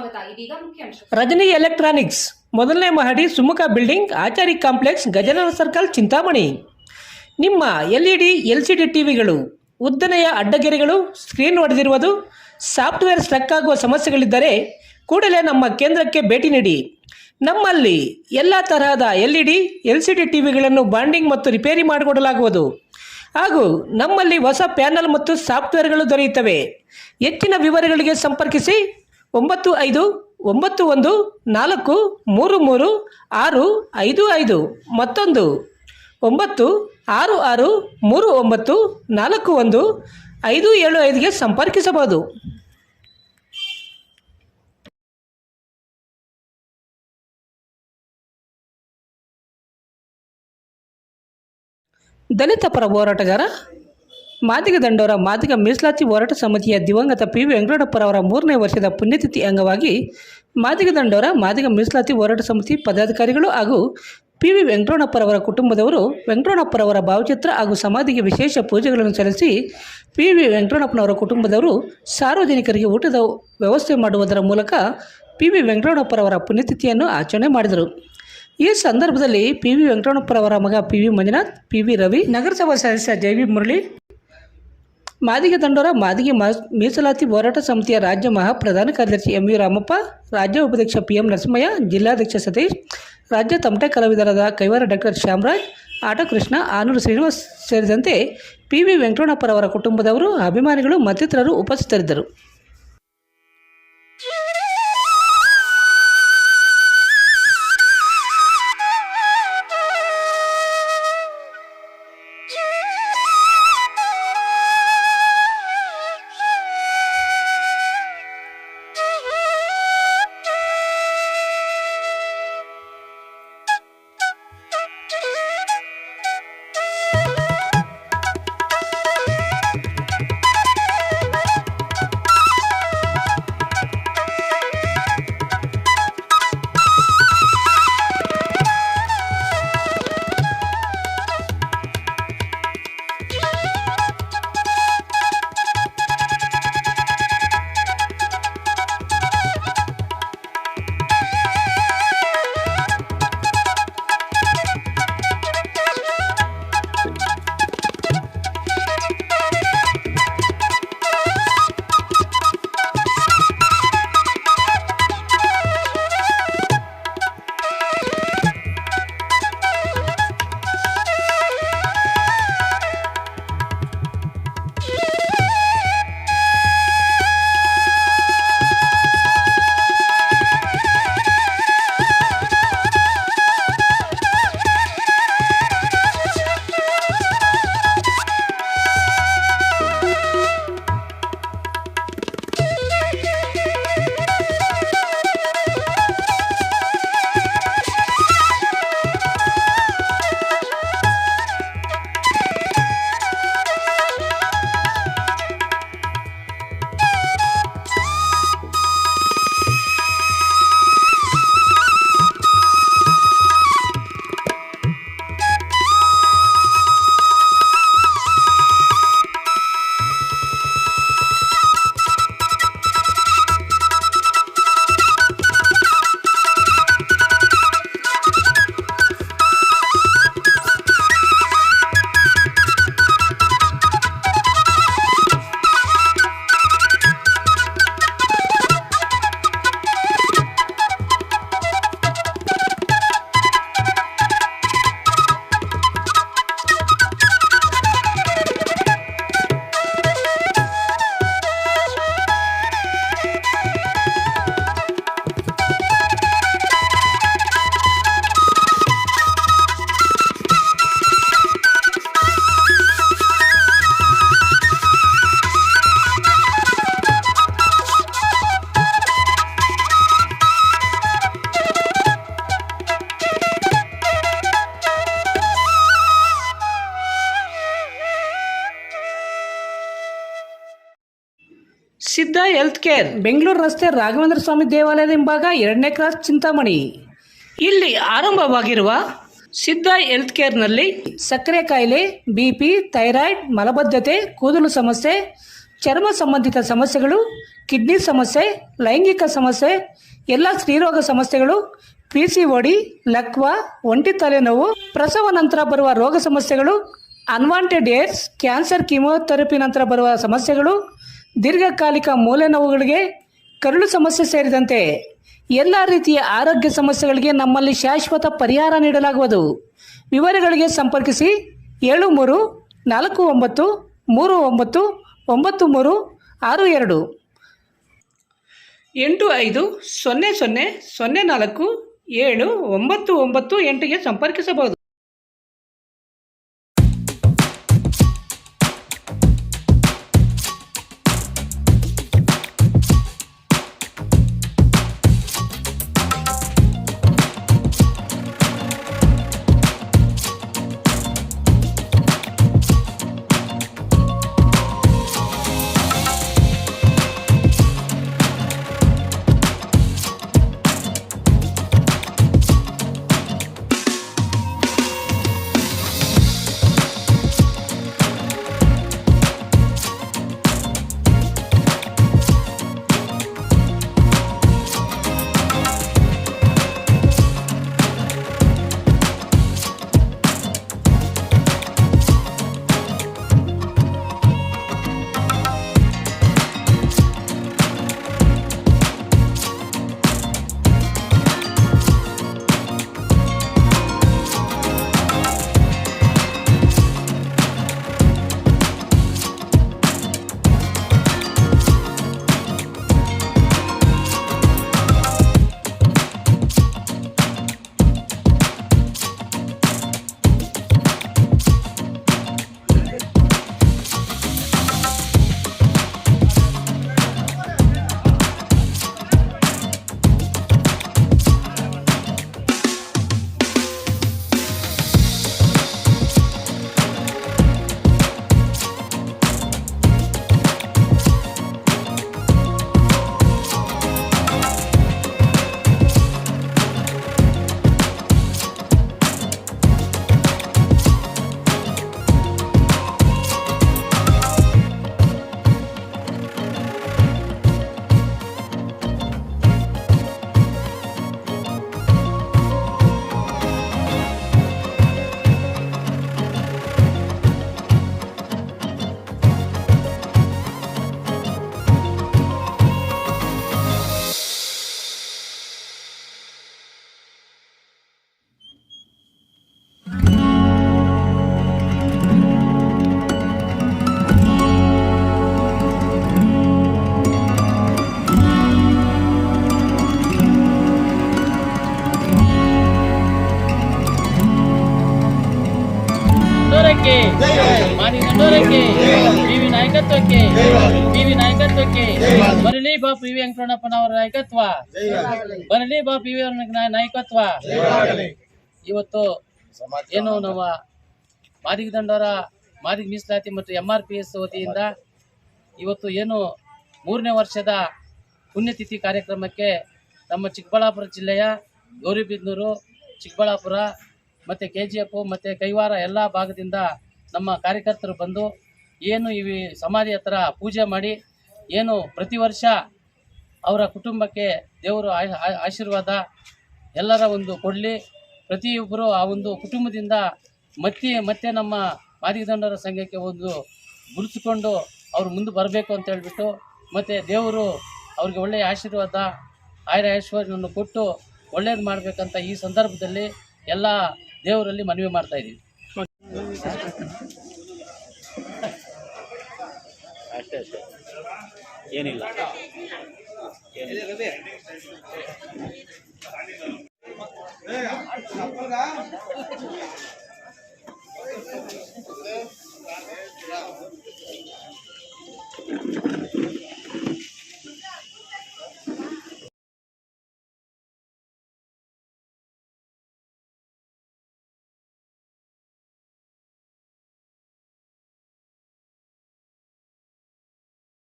ಸ್ವಾಗತ. ಇದೀಗ ಮುಖ್ಯಾಂಶ. ರಜನಿ ಎಲೆಕ್ಟ್ರಾನಿಕ್ಸ್ ಮೊದಲನೇ ಮಹಡಿ Sumukha building, Achari complex, Gajanana circle, Chintamani. ನಿಮ್ಮ ಎಲ್ಇಡಿ ಎಲ್ಸಿಡಿ ಟಿವಿಗಳು ಉದ್ದನೆಯ ಅಡ್ಡಗೆರೆಗಳು, ಸ್ಕ್ರೀನ್ ಒಡೆದಿರುವುದು, ಸಾಫ್ಟ್ವೇರ್ ಸ್ಟ್ರಕ್ ಆಗುವ ಸಮಸ್ಯೆಗಳಿದ್ದರೆ ಕೂಡಲೇ ನಮ್ಮ ಕೇಂದ್ರಕ್ಕೆ ಭೇಟಿ ನೀಡಿ. ನಮ್ಮಲ್ಲಿ ಎಲ್ಲ ತರಹದ ಎಲ್ಇಡಿ ಎಲ್ಸಿಡಿ ಟಿವಿಗಳನ್ನು ಬಾಂಡಿಂಗ್ ಮತ್ತು ರಿಪೇರಿ ಮಾಡಿಕೊಡಲಾಗುವುದು. ಹಾಗೂ ನಮ್ಮಲ್ಲಿ ಹೊಸ ಪ್ಯಾನಲ್ ಮತ್ತು ಸಾಫ್ಟ್ವೇರ್ಗಳು ದೊರೆಯುತ್ತವೆ. ಹೆಚ್ಚಿನ ವಿವರಗಳಿಗೆ ಸಂಪರ್ಕಿಸಿ 9514333655, ಮತ್ತೊಂದು 9663941575ಗೆ ಸಂಪರ್ಕಿಸಬಹುದು. ದಲಿತ ಪರ ಹೋರಾಟಗಾರ ಮಾದಿಗ ದಂಡೋರ ಮಾದಿಗ ಮೀಸಲಾತಿ ಹೋರಾಟ ಸಮಿತಿಯ ದಿವಂಗತ ಪಿ ವಿ ವೆಂಕಟಪ್ಪರವರ 3ನೇ ವರ್ಷದ ಪುಣ್ಯತಿಥಿ ಅಂಗವಾಗಿ ಮಾದಿಗ ದಂಡೋರ ಮಾದಿಗ ಮೀಸಲಾತಿ ಹೋರಾಟ ಸಮಿತಿ ಪದಾಧಿಕಾರಿಗಳು ಹಾಗೂ ಪಿ ವಿ ವೆಂಕಟಪ್ಪರವರ ಕುಟುಂಬದವರು ವೆಂಕಟಪ್ಪರವರ ಭಾವಚಿತ್ರ ಹಾಗೂ ಸಮಾಧಿಗೆ ವಿಶೇಷ ಪೂಜೆಗಳನ್ನು ಸಲ್ಲಿಸಿ ಪಿ ವಿ ವೆಂಕಟಪ್ಪನವರ ಕುಟುಂಬದವರು ಸಾರ್ವಜನಿಕರಿಗೆ ಊಟದ ವ್ಯವಸ್ಥೆ ಮಾಡುವುದರ ಮೂಲಕ ಪಿ ವಿ ವೆಂಕಟಪ್ಪರವರ ಪುಣ್ಯತಿಥಿಯನ್ನು ಆಚರಣೆ ಮಾಡಿದರು. ಈ ಸಂದರ್ಭದಲ್ಲಿ ಪಿ ವಿ ವೆಂಕಟಪ್ಪರವರ ಮಗ P V Manjunath, P V Ravi, ನಗರಸಭಾ ಸದಸ್ಯ ಜೆ ವಿ ಮುರಳಿ, ಮಾದಿಗ ದಂಡೋರ ಮಾದಿಗೆ ಮೀಸಲಾತಿ ಹೋರಾಟ ಸಮಿತಿಯ ರಾಜ್ಯ ಮಹಾಪ್ರಧಾನ ಕಾರ್ಯದರ್ಶಿ ಎಂ ವಿ ರಾಮಪ್ಪ, ರಾಜ್ಯ ಉಪಾಧ್ಯಕ್ಷ ಪಿ ಎಂ ನರಸಿಂಹಯ್ಯ, ಜಿಲ್ಲಾಧ್ಯಕ್ಷ ಸತೀಶ್, ರಾಜ್ಯ ತಮಟೆ ಕಲಾವಿದರಾದ ಕೈವಾರ ಡಾಕ್ಟರ್ ಶ್ಯಾಮರಾಜ್, ಆಟೋ ಕೃಷ್ಣ, ಆನೂರು ಶ್ರೀನಿವಾಸ್ ಸೇರಿದಂತೆ ಪಿ ವಿ ವೆಂಕಟಪ್ಪರವರ ಕುಟುಂಬದವರು, ಅಭಿಮಾನಿಗಳು ಮತ್ತಿತರರು ಉಪಸ್ಥಿತರಿದ್ದರು. ಸಿದ್ಧ ಹೆಲ್ತ್ ಕೇರ್, ಬೆಂಗಳೂರು ರಸ್ತೆ, ರಾಘವೇಂದ್ರ ಸ್ವಾಮಿ ದೇವಾಲಯದ ಹಿಂಭಾಗ, 2ನೇ ಕ್ರಾಸ್, ಚಿಂತಾಮಣಿ. ಇಲ್ಲಿ ಆರಂಭವಾಗಿರುವ ಸಿದ್ಧ ಹೆಲ್ತ್ ಕೇರ್ನಲ್ಲಿ ಸಕ್ಕರೆ ಕಾಯಿಲೆ, BP, ಥೈರಾಯ್ಡ್, ಮಲಬದ್ಧತೆ, ಕೂದಲು ಸಮಸ್ಯೆ, ಚರ್ಮ ಸಂಬಂಧಿತ ಸಮಸ್ಯೆಗಳು, ಕಿಡ್ನಿ ಸಮಸ್ಯೆ, ಲೈಂಗಿಕ ಸಮಸ್ಯೆ, ಎಲ್ಲ ಸ್ತ್ರೀರೋಗ ಸಮಸ್ಯೆಗಳು, PCOD, ಲಕ್ವಾ, ಒಂಟಿ ತಲೆನೋವು, ಪ್ರಸವ ನಂತರ ಬರುವ ರೋಗ ಸಮಸ್ಯೆಗಳು, ಅನ್ವಾಂಟೆಡ್ ಏಡ್ಸ್, ಕ್ಯಾನ್ಸರ್, ಕೀಮೋಥೆರಪಿ ನಂತರ ಬರುವ ಸಮಸ್ಯೆಗಳು, ದೀರ್ಘಕಾಲಿಕ ಮೂಳೆ ನೋವುಗಳಿಗೆ, ಕರುಳು ಸಮಸ್ಯೆ ಸೇರಿದಂತೆ ಎಲ್ಲ ರೀತಿಯ ಆರೋಗ್ಯ ಸಮಸ್ಯೆಗಳಿಗೆ ನಮ್ಮಲ್ಲಿ ಶಾಶ್ವತ ಪರಿಹಾರ ನೀಡಲಾಗುವುದು. ವಿವರಗಳಿಗೆ ಸಂಪರ್ಕಿಸಿ 7349399362 8500047998ಗೆ ಸಂಪರ್ಕಿಸಬಹುದು. ನಾಯಕತ್ವಕ್ಕೆ ಬರಲಿ ಬಾ ಪಿ ವಿ ವೆಂಕಟರಮಣಪ್ಪನವರ ನಾಯಕತ್ವ, ಬರಲಿ ಬಾ ಪಿ ವಿ ನಾಯಕತ್ವ. ಇವತ್ತು ಏನು ನಮ್ಮ ಮಾದಿಗ ದಂಡೋರ ಮಾದಿಗ ಮೀಸಲಾತಿ ಮತ್ತು MRPS ವತಿಯಿಂದ ಇವತ್ತು ಏನು 3ನೇ ವರ್ಷದ ಪುಣ್ಯತಿಥಿ ಕಾರ್ಯಕ್ರಮಕ್ಕೆ ನಮ್ಮ ಚಿಕ್ಕಬಳ್ಳಾಪುರ ಜಿಲ್ಲೆಯ ಗೌರಿಬಿದನೂರು, ಚಿಕ್ಕಬಳ್ಳಾಪುರ ಮತ್ತು KGF ಮತ್ತು ಕೈವಾರ ಎಲ್ಲ ಭಾಗದಿಂದ ನಮ್ಮ ಕಾರ್ಯಕರ್ತರು ಬಂದು ಏನು ಈ ಸಮಾಧಿ ಹತ್ರ ಪೂಜೆ ಮಾಡಿ ಏನು ಪ್ರತಿ ವರ್ಷ ಅವರ ಕುಟುಂಬಕ್ಕೆ ದೇವರು ಆಶೀರ್ವಾದ ಎಲ್ಲರ ಒಂದು ಕೊಡಲಿ, ಪ್ರತಿಯೊಬ್ಬರು ಆ ಒಂದು ಕುಟುಂಬದಿಂದ ಮತ್ತೆ ನಮ್ಮ ಮಾದಿಗ ದಂಡೋರ ಸಂಘಕ್ಕೆ ಒಂದು ಗುರುತಿಸಿಕೊಂಡು ಅವರು ಮುಂದೆ ಬರಬೇಕು ಅಂತ ಹೇಳ್ಬಿಟ್ಟು ಮತ್ತು ದೇವರು ಅವ್ರಿಗೆ ಒಳ್ಳೆಯ ಆಶೀರ್ವಾದ ಐಶ್ವರ್ಯವನ್ನು ಕೊಟ್ಟು ಒಳ್ಳೇದು ಮಾಡಬೇಕಂತ ಈ ಸಂದರ್ಭದಲ್ಲಿ ಎಲ್ಲ ದೇವರಲ್ಲಿ ಮನವಿ ಮಾಡ್ತಾ ಇದ್ದೀವಿ. ಅಷ್ಟೇ ಏನಿಲ್ಲ.